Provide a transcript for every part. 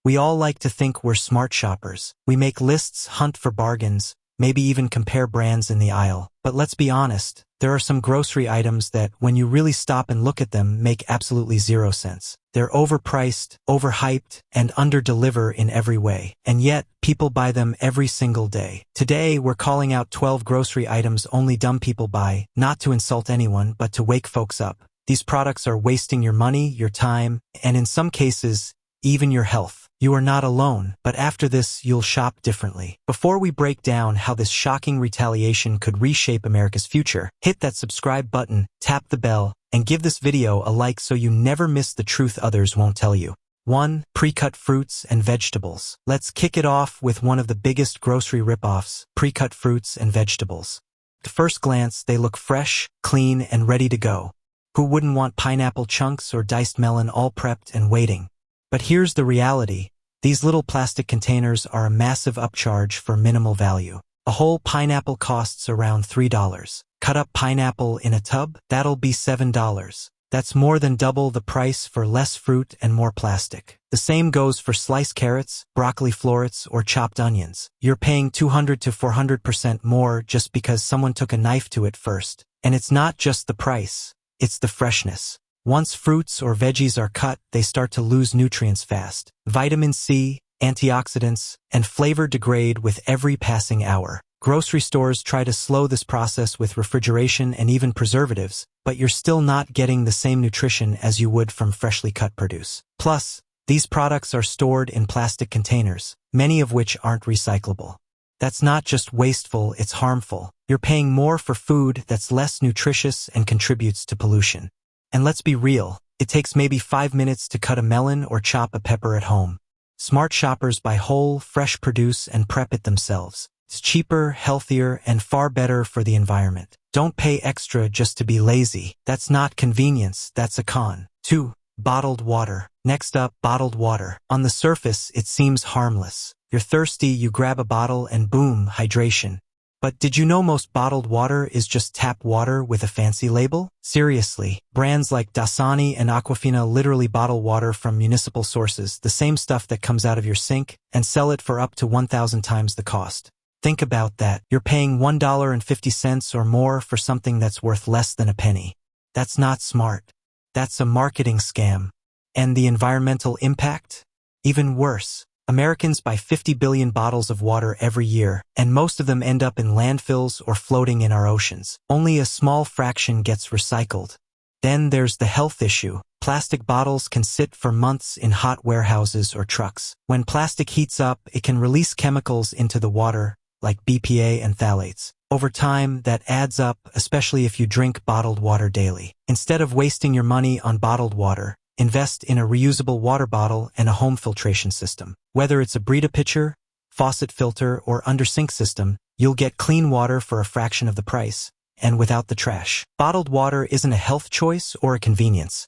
We all like to think we're smart shoppers. We make lists, hunt for bargains, maybe even compare brands in the aisle. But let's be honest, there are some grocery items that, when you really stop and look at them, make absolutely zero sense. They're overpriced, overhyped, and under-deliver in every way. And yet, people buy them every single day. Today, we're calling out 12 grocery items only dumb people buy, not to insult anyone, but to wake folks up. These products are wasting your money, your time, and in some cases, even your health. You are not alone, but after this, you'll shop differently. Before we break down how this shocking retaliation could reshape America's future, hit that subscribe button, tap the bell, and give this video a like so you never miss the truth others won't tell you. 1. Pre-cut fruits and vegetables. Let's kick it off with one of the biggest grocery ripoffs, pre-cut fruits and vegetables. At first glance, they look fresh, clean, and ready to go. Who wouldn't want pineapple chunks or diced melon all prepped and waiting? But here's the reality. These little plastic containers are a massive upcharge for minimal value. A whole pineapple costs around $3. Cut up pineapple in a tub? That'll be $7. That's more than double the price for less fruit and more plastic. The same goes for sliced carrots, broccoli florets, or chopped onions. You're paying 200 to 400% more just because someone took a knife to it first. And it's not just the price, it's the freshness. Once fruits or veggies are cut, they start to lose nutrients fast. Vitamin C, antioxidants, and flavor degrade with every passing hour. Grocery stores try to slow this process with refrigeration and even preservatives, but you're still not getting the same nutrition as you would from freshly cut produce. Plus, these products are stored in plastic containers, many of which aren't recyclable. That's not just wasteful, it's harmful. You're paying more for food that's less nutritious and contributes to pollution. And let's be real, it takes maybe 5 minutes to cut a melon or chop a pepper at home. Smart shoppers buy whole, fresh produce and prep it themselves. It's cheaper, healthier, and far better for the environment. Don't pay extra just to be lazy. That's not convenience, that's a con. 2. Bottled water. Next up, bottled water. On the surface, it seems harmless. You're thirsty, you grab a bottle, and boom, hydration. But did you know most bottled water is just tap water with a fancy label? Seriously, brands like Dasani and Aquafina literally bottle water from municipal sources, the same stuff that comes out of your sink, and sell it for up to 1,000 times the cost. Think about that. You're paying $1.50 or more for something that's worth less than a penny. That's not smart. That's a marketing scam. And the environmental impact? Even worse. Americans buy 50 billion bottles of water every year, and most of them end up in landfills or floating in our oceans. Only a small fraction gets recycled. Then there's the health issue. Plastic bottles can sit for months in hot warehouses or trucks. When plastic heats up, it can release chemicals into the water, like BPA and phthalates. Over time, that adds up, especially if you drink bottled water daily. Instead of wasting your money on bottled water, invest in a reusable water bottle and a home filtration system. Whether it's a Brita pitcher, faucet filter, or under-sink system, you'll get clean water for a fraction of the price, and without the trash. Bottled water isn't a health choice or a convenience.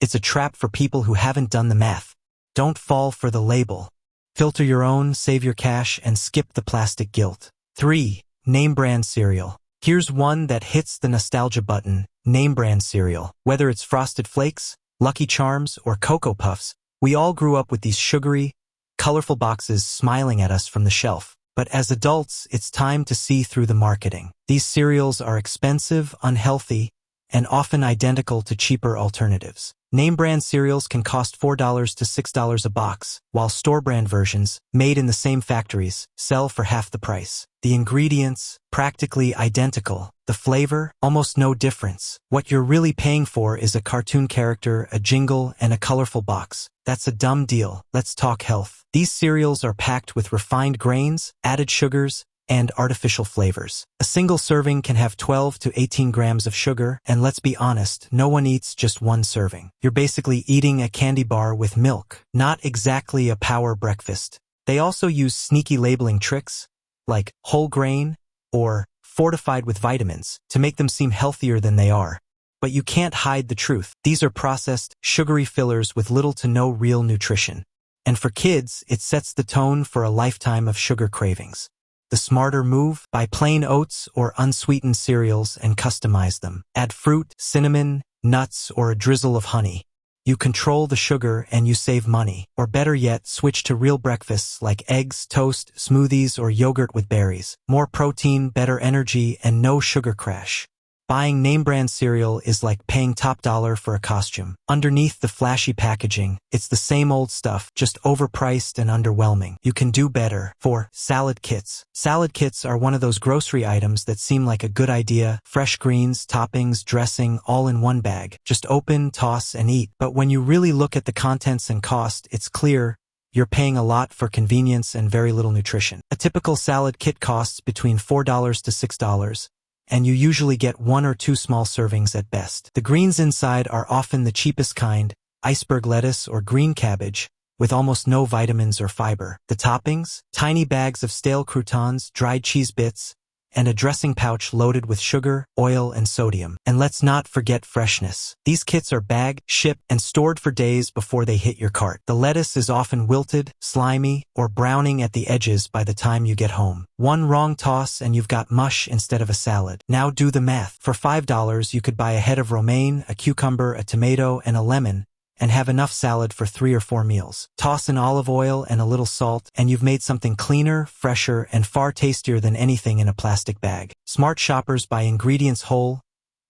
It's a trap for people who haven't done the math. Don't fall for the label. Filter your own, save your cash, and skip the plastic guilt. 3. Name brand cereal. Here's one that hits the nostalgia button, name brand cereal. Whether it's Frosted Flakes, Lucky Charms, or Cocoa Puffs, we all grew up with these sugary, colorful boxes smiling at us from the shelf. But as adults, it's time to see through the marketing. These cereals are expensive, unhealthy, and often identical to cheaper alternatives. Name brand cereals can cost $4 to $6 a box, while store-brand versions, made in the same factories, sell for half the price. The ingredients, practically identical. The flavor, almost no difference. What you're really paying for is a cartoon character, a jingle, and a colorful box. That's a dumb deal. Let's talk health. These cereals are packed with refined grains, added sugars, and artificial flavors. A single serving can have 12 to 18 grams of sugar, and let's be honest, no one eats just one serving. You're basically eating a candy bar with milk. Not exactly a power breakfast. They also use sneaky labeling tricks, like whole grain or fortified with vitamins, to make them seem healthier than they are. But you can't hide the truth. These are processed, sugary fillers with little to no real nutrition. And for kids, it sets the tone for a lifetime of sugar cravings. The smarter move? Buy plain oats or unsweetened cereals and customize them. Add fruit, cinnamon, nuts, or a drizzle of honey. You control the sugar and you save money. Or better yet, switch to real breakfasts like eggs, toast, smoothies, or yogurt with berries. More protein, better energy, and no sugar crash. Buying name-brand cereal is like paying top dollar for a costume. Underneath the flashy packaging, it's the same old stuff, just overpriced and underwhelming. You can do better. 4. Salad kits. Salad kits are one of those grocery items that seem like a good idea. Fresh greens, toppings, dressing, all in one bag. Just open, toss, and eat. But when you really look at the contents and cost, it's clear you're paying a lot for convenience and very little nutrition. A typical salad kit costs between $4 to $6. And you usually get 1 or 2 small servings at best. The greens inside are often the cheapest kind, iceberg lettuce or green cabbage, with almost no vitamins or fiber. The toppings? Tiny bags of stale croutons, dried cheese bits, and a dressing pouch loaded with sugar, oil, and sodium. And let's not forget freshness. These kits are bagged, shipped, and stored for days before they hit your cart. The lettuce is often wilted, slimy, or browning at the edges by the time you get home. One wrong toss and you've got mush instead of a salad. Now do the math. For $5, you could buy a head of romaine, a cucumber, a tomato, and a lemon, and have enough salad for 3 or 4 meals. Toss in olive oil and a little salt, and you've made something cleaner, fresher, and far tastier than anything in a plastic bag. Smart shoppers buy ingredients whole,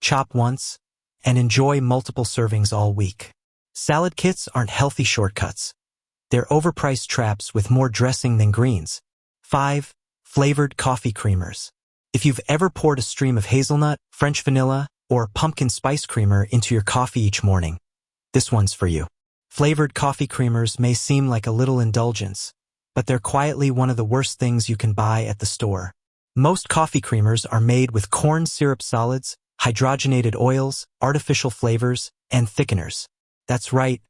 chop once, and enjoy multiple servings all week. Salad kits aren't healthy shortcuts. They're overpriced traps with more dressing than greens. 5. Flavored coffee creamers. If you've ever poured a stream of hazelnut, French vanilla, or pumpkin spice creamer into your coffee each morning, this one's for you. Flavored coffee creamers may seem like a little indulgence, but they're quietly one of the worst things you can buy at the store. Most coffee creamers are made with corn syrup solids, hydrogenated oils, artificial flavors, and thickeners. That's right,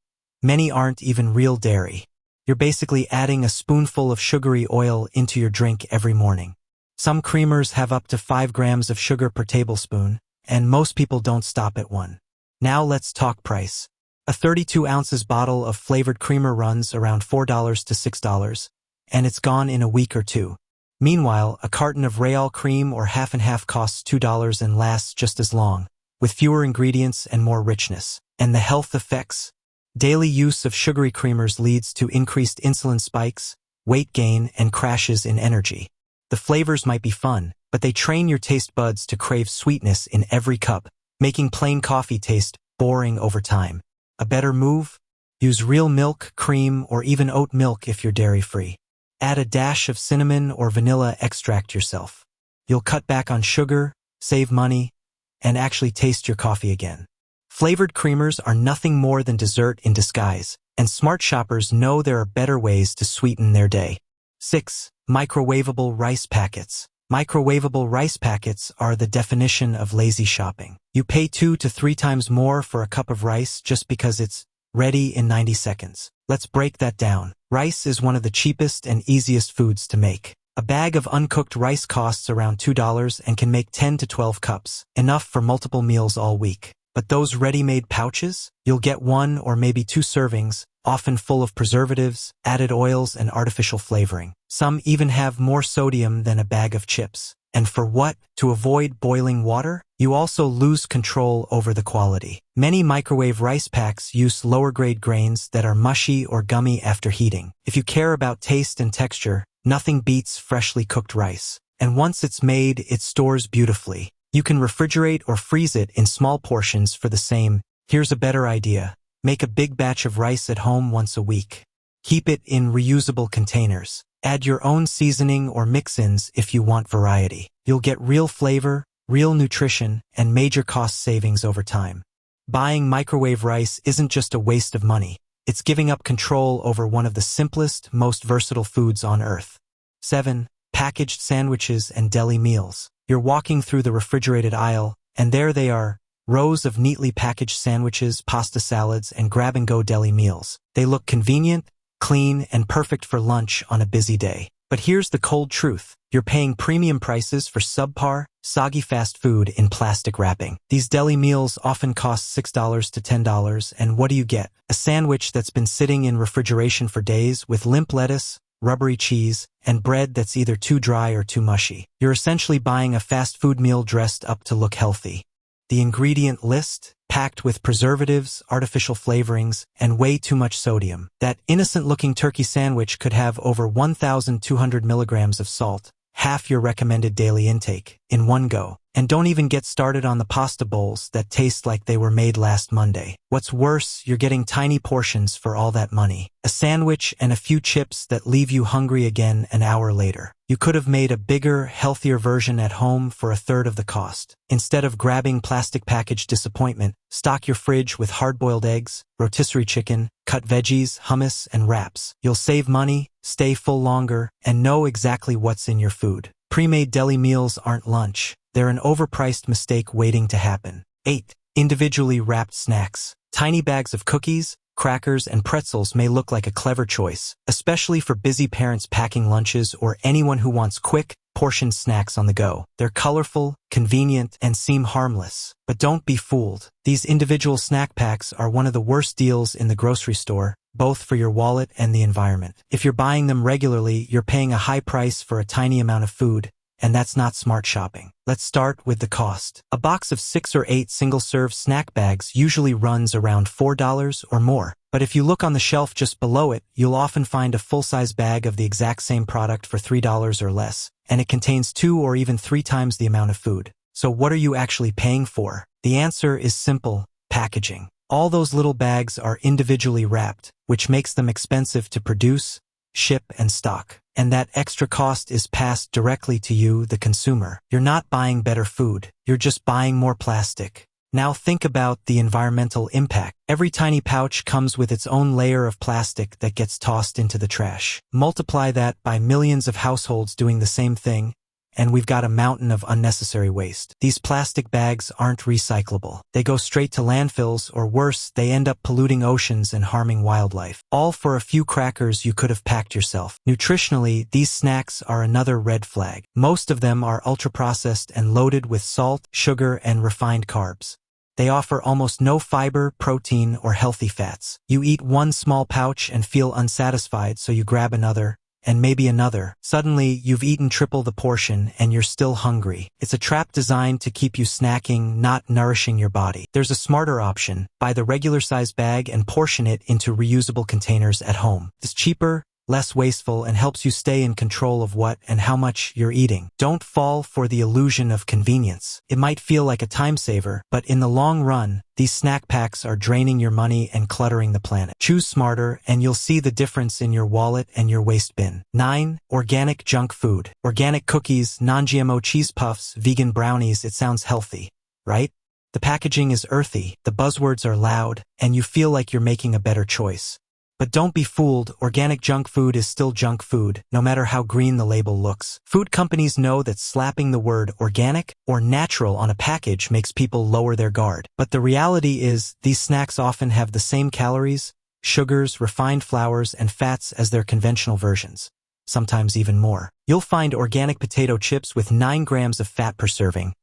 many aren't even real dairy. You're basically adding a spoonful of sugary oil into your drink every morning. Some creamers have up to 5 grams of sugar per tablespoon, and most people don't stop at 1. Now let's talk price. A 32 ounces bottle of flavored creamer runs around $4 to $6, and it's gone in a week or 2. Meanwhile, a carton of Real cream or half and half costs $2 and lasts just as long, with fewer ingredients and more richness. And the health effects? Daily use of sugary creamers leads to increased insulin spikes, weight gain, and crashes in energy. The flavors might be fun, but they train your taste buds to crave sweetness in every cup, making plain coffee taste boring over time. A better move? Use real milk, cream, or even oat milk if you're dairy-free. Add a dash of cinnamon or vanilla extract yourself. You'll cut back on sugar, save money, and actually taste your coffee again. Flavored creamers are nothing more than dessert in disguise, and smart shoppers know there are better ways to sweeten their day. 6. Microwavable rice packets. Microwavable rice packets are the definition of lazy shopping. You pay 2 to 3 times more for a cup of rice just because it's ready in 90 seconds. Let's break that down. Rice is one of the cheapest and easiest foods to make. A bag of uncooked rice costs around $2 and can make 10 to 12 cups, enough for multiple meals all week. But those ready-made pouches? You'll get 1 or maybe 2 servings, often full of preservatives, added oils, and artificial flavoring. Some even have more sodium than a bag of chips. And for what? To avoid boiling water? You also lose control over the quality. Many microwave rice packs use lower-grade grains that are mushy or gummy after heating. If you care about taste and texture, nothing beats freshly cooked rice. And once it's made, it stores beautifully. You can refrigerate or freeze it in small portions for the same. Here's a better idea. Make a big batch of rice at home once a week. Keep it in reusable containers. Add your own seasoning or mix-ins if you want variety. You'll get real flavor, real nutrition, and major cost savings over time. Buying microwave rice isn't just a waste of money. It's giving up control over one of the simplest, most versatile foods on earth. 7. Packaged sandwiches and deli meals. You're walking through the refrigerated aisle, and there they are, rows of neatly packaged sandwiches, pasta salads, and grab-and-go deli meals. They look convenient, clean, and perfect for lunch on a busy day. But here's the cold truth. You're paying premium prices for subpar, soggy fast food in plastic wrapping. These deli meals often cost $6 to $10, and what do you get? A sandwich that's been sitting in refrigeration for days with limp lettuce, rubbery cheese, and bread that's either too dry or too mushy. You're essentially buying a fast food meal dressed up to look healthy. The ingredient list? packed with preservatives, artificial flavorings, and way too much sodium. That innocent-looking turkey sandwich could have over 1,200 milligrams of salt, half your recommended daily intake, in one go. And don't even get started on the pasta bowls that taste like they were made last Monday. What's worse, you're getting tiny portions for all that money. A sandwich and a few chips that leave you hungry again an hour later. You could have made a bigger, healthier version at home for a third of the cost. Instead of grabbing plastic package disappointment, stock your fridge with hard-boiled eggs, rotisserie chicken, cut veggies, hummus, and wraps. You'll save money, stay full longer, and know exactly what's in your food. Pre-made deli meals aren't lunch. They're an overpriced mistake waiting to happen. 8. Individually wrapped snacks. Tiny bags of cookies, crackers, and pretzels may look like a clever choice, especially for busy parents packing lunches or anyone who wants quick, portioned snacks on the go. They're colorful, convenient, and seem harmless. But don't be fooled. These individual snack packs are one of the worst deals in the grocery store, both for your wallet and the environment. If you're buying them regularly, you're paying a high price for a tiny amount of food, and that's not smart shopping. Let's start with the cost. A box of 6 or 8 single-serve snack bags usually runs around $4 or more. But if you look on the shelf just below it, you'll often find a full-size bag of the exact same product for $3 or less, and it contains 2 or even 3 times the amount of food. So what are you actually paying for? The answer is simple: packaging. All those little bags are individually wrapped, which makes them expensive to produce, ship, and stock. And that extra cost is passed directly to you, the consumer. You're not buying better food. You're just buying more plastic. Now think about the environmental impact. Every tiny pouch comes with its own layer of plastic that gets tossed into the trash. Multiply that by millions of households doing the same thing, and we've got a mountain of unnecessary waste. These plastic bags aren't recyclable. They go straight to landfills, or worse, they end up polluting oceans and harming wildlife. All for a few crackers you could have packed yourself. Nutritionally, these snacks are another red flag. Most of them are ultra-processed and loaded with salt, sugar, and refined carbs. They offer almost no fiber, protein, or healthy fats. You eat one small pouch and feel unsatisfied, so you grab another, and maybe another. Suddenly, you've eaten triple the portion and you're still hungry. It's a trap designed to keep you snacking, not nourishing your body. There's a smarter option. Buy the regular size bag and portion it into reusable containers at home. It's cheaper, less wasteful, and helps you stay in control of what and how much you're eating. Don't fall for the illusion of convenience. It might feel like a time saver, but in the long run, these snack packs are draining your money and cluttering the planet. Choose smarter, and you'll see the difference in your wallet and your waste bin. 9. Organic junk food. Organic cookies, non-GMO cheese puffs, vegan brownies. It sounds healthy, right? The packaging is earthy, the buzzwords are loud, and you feel like you're making a better choice. But don't be fooled, organic junk food is still junk food, no matter how green the label looks. Food companies know that slapping the word organic or natural on a package makes people lower their guard. But the reality is, these snacks often have the same calories, sugars, refined flours, and fats as their conventional versions, sometimes even more. You'll find organic potato chips with 9 grams of fat per serving,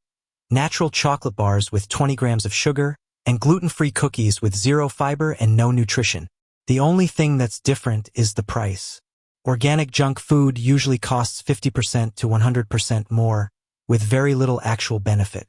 natural chocolate bars with 20 grams of sugar, and gluten-free cookies with 0 fiber and no nutrition. The only thing that's different is the price. Organic junk food usually costs 50% to 100% more, with very little actual benefit.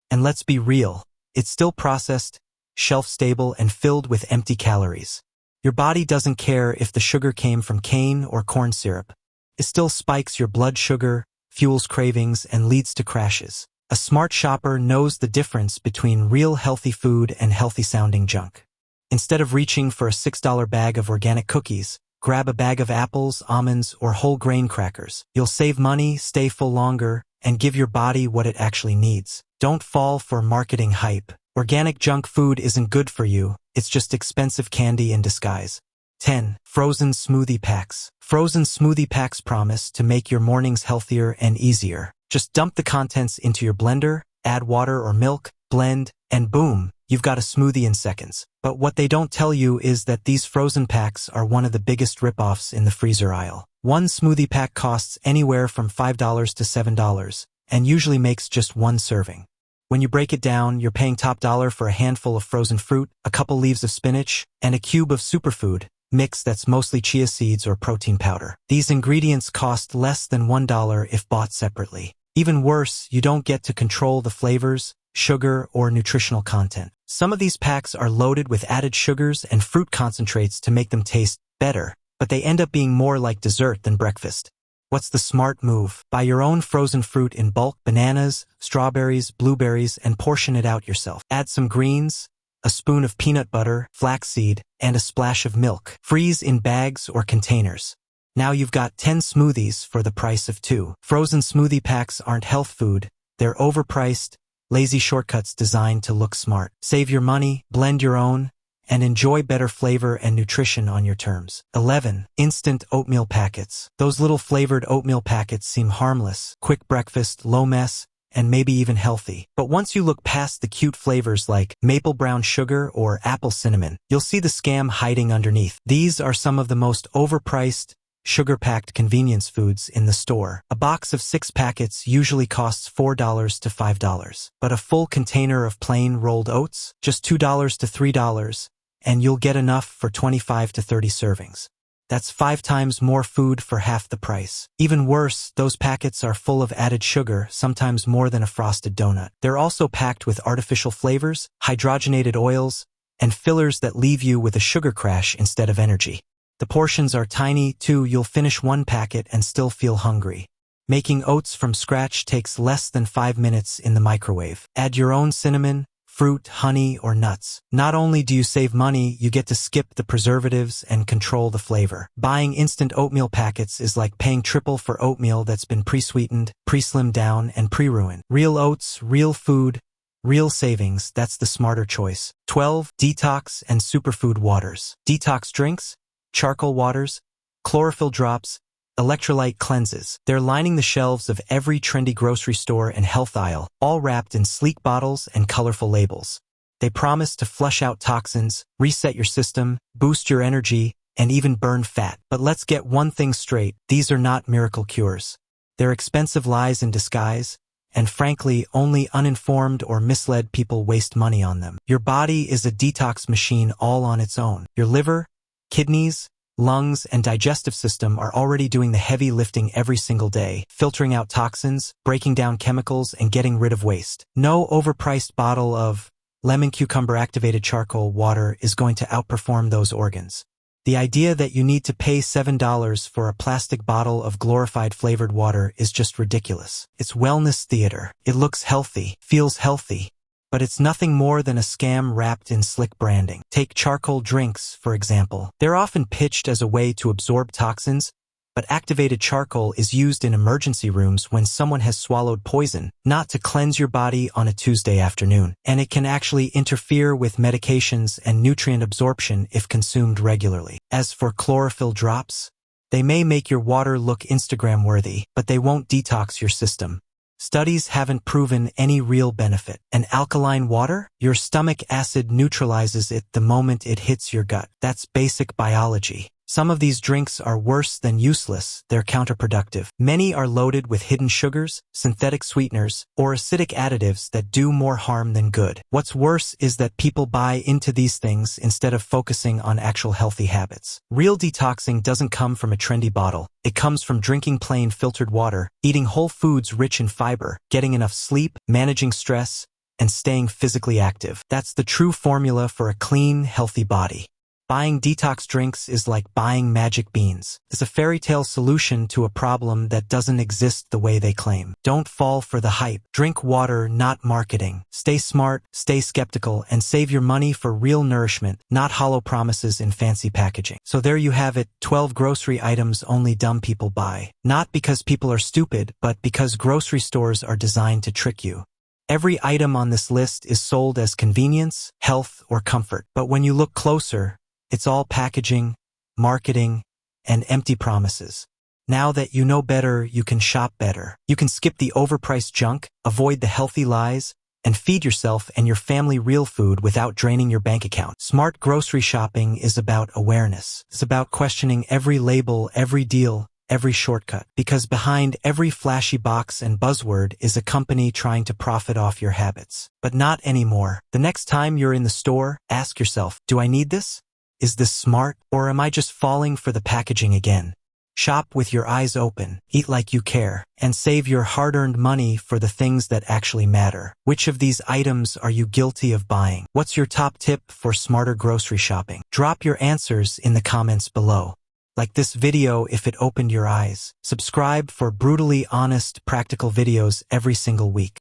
And let's be real, it's still processed, shelf-stable, and filled with empty calories. Your body doesn't care if the sugar came from cane or corn syrup. It still spikes your blood sugar, fuels cravings, and leads to crashes. A smart shopper knows the difference between real healthy food and healthy-sounding junk. Instead of reaching for a $6 bag of organic cookies, grab a bag of apples, almonds, or whole grain crackers. You'll save money, stay full longer, and give your body what it actually needs. Don't fall for marketing hype. Organic junk food isn't good for you, it's just expensive candy in disguise. 10. Frozen smoothie packs. Frozen smoothie packs promise to make your mornings healthier and easier. Just dump the contents into your blender, add water or milk, blend, and boom, you've got a smoothie in seconds. But what they don't tell you is that these frozen packs are one of the biggest rip-offs in the freezer aisle. One smoothie pack costs anywhere from $5 to $7, and usually makes just one serving. When you break it down, you're paying top dollar for a handful of frozen fruit, a couple leaves of spinach, and a cube of superfood mix that's mostly chia seeds or protein powder. These ingredients cost less than $1 if bought separately. Even worse, you don't get to control the flavors, sugar, or nutritional content. Some of these packs are loaded with added sugars and fruit concentrates to make them taste better, but they end up being more like dessert than breakfast. What's the smart move? Buy your own frozen fruit in bulk, bananas, strawberries, blueberries, and portion it out yourself. Add some greens, a spoon of peanut butter, flaxseed, and a splash of milk. Freeze in bags or containers. Now you've got 10 smoothies for the price of 2. Frozen smoothie packs aren't health food. They're overpriced, lazy shortcuts designed to look smart. Save your money, blend your own, and enjoy better flavor and nutrition on your terms. 11. Instant oatmeal packets. Those little flavored oatmeal packets seem harmless, quick breakfast, low mess, and maybe even healthy. But once you look past the cute flavors like maple brown sugar or apple cinnamon, you'll see the scam hiding underneath. These are some of the most overpriced, sugar-packed convenience foods in the store. A box of 6 packets usually costs $4 to $5. But a full container of plain rolled oats, just $2 to $3, and you'll get enough for 25 to 30 servings. That's 5 times more food for half the price. Even worse, those packets are full of added sugar, sometimes more than a frosted donut. They're also packed with artificial flavors, hydrogenated oils, and fillers that leave you with a sugar crash instead of energy. The portions are tiny, too. You'll finish one packet and still feel hungry. Making oats from scratch takes less than 5 minutes in the microwave. Add your own cinnamon, fruit, honey, or nuts. Not only do you save money, you get to skip the preservatives and control the flavor. Buying instant oatmeal packets is like paying triple for oatmeal that's been pre-sweetened, pre-slimmed down, and pre-ruined. Real oats, real food, real savings, that's the smarter choice. 12. Detox and superfood waters. Detox drinks, charcoal waters, chlorophyll drops, electrolyte cleanses. They're lining the shelves of every trendy grocery store and health aisle, all wrapped in sleek bottles and colorful labels. They promise to flush out toxins, reset your system, boost your energy, and even burn fat. But let's get one thing straight, these are not miracle cures. They're expensive lies in disguise, and frankly, only uninformed or misled people waste money on them. Your body is a detox machine all on its own. Your liver, kidneys, lungs, and digestive system are already doing the heavy lifting every single day, filtering out toxins, breaking down chemicals, and getting rid of waste. No overpriced bottle of lemon cucumber activated charcoal water is going to outperform those organs. The idea that you need to pay $7 for a plastic bottle of glorified flavored water is just ridiculous. It's wellness theater. It looks healthy, feels healthy, but it's nothing more than a scam wrapped in slick branding. Take charcoal drinks, for example. They're often pitched as a way to absorb toxins, but activated charcoal is used in emergency rooms when someone has swallowed poison, not to cleanse your body on a Tuesday afternoon. And it can actually interfere with medications and nutrient absorption if consumed regularly. As for chlorophyll drops, they may make your water look Instagram-worthy, but they won't detox your system. Studies haven't proven any real benefit. And alkaline water? Your stomach acid neutralizes it the moment it hits your gut. That's basic biology. Some of these drinks are worse than useless, they're counterproductive. Many are loaded with hidden sugars, synthetic sweeteners, or acidic additives that do more harm than good. What's worse is that people buy into these things instead of focusing on actual healthy habits. Real detoxing doesn't come from a trendy bottle. It comes from drinking plain filtered water, eating whole foods rich in fiber, getting enough sleep, managing stress, and staying physically active. That's the true formula for a clean, healthy body. Buying detox drinks is like buying magic beans. It's a fairy tale solution to a problem that doesn't exist the way they claim. Don't fall for the hype. Drink water, not marketing. Stay smart, stay skeptical, and save your money for real nourishment, not hollow promises in fancy packaging. So there you have it, 12 grocery items only dumb people buy. Not because people are stupid, but because grocery stores are designed to trick you. Every item on this list is sold as convenience, health, or comfort. But when you look closer, it's all packaging, marketing, and empty promises. Now that you know better, you can shop better. You can skip the overpriced junk, avoid the healthy lies, and feed yourself and your family real food without draining your bank account. Smart grocery shopping is about awareness. It's about questioning every label, every deal, every shortcut. Because behind every flashy box and buzzword is a company trying to profit off your habits. But not anymore. The next time you're in the store, ask yourself, do I need this? Is this smart, or am I just falling for the packaging again? Shop with your eyes open, eat like you care, and save your hard-earned money for the things that actually matter. Which of these items are you guilty of buying? What's your top tip for smarter grocery shopping? Drop your answers in the comments below. Like this video if it opened your eyes. Subscribe for brutally honest, practical videos every single week.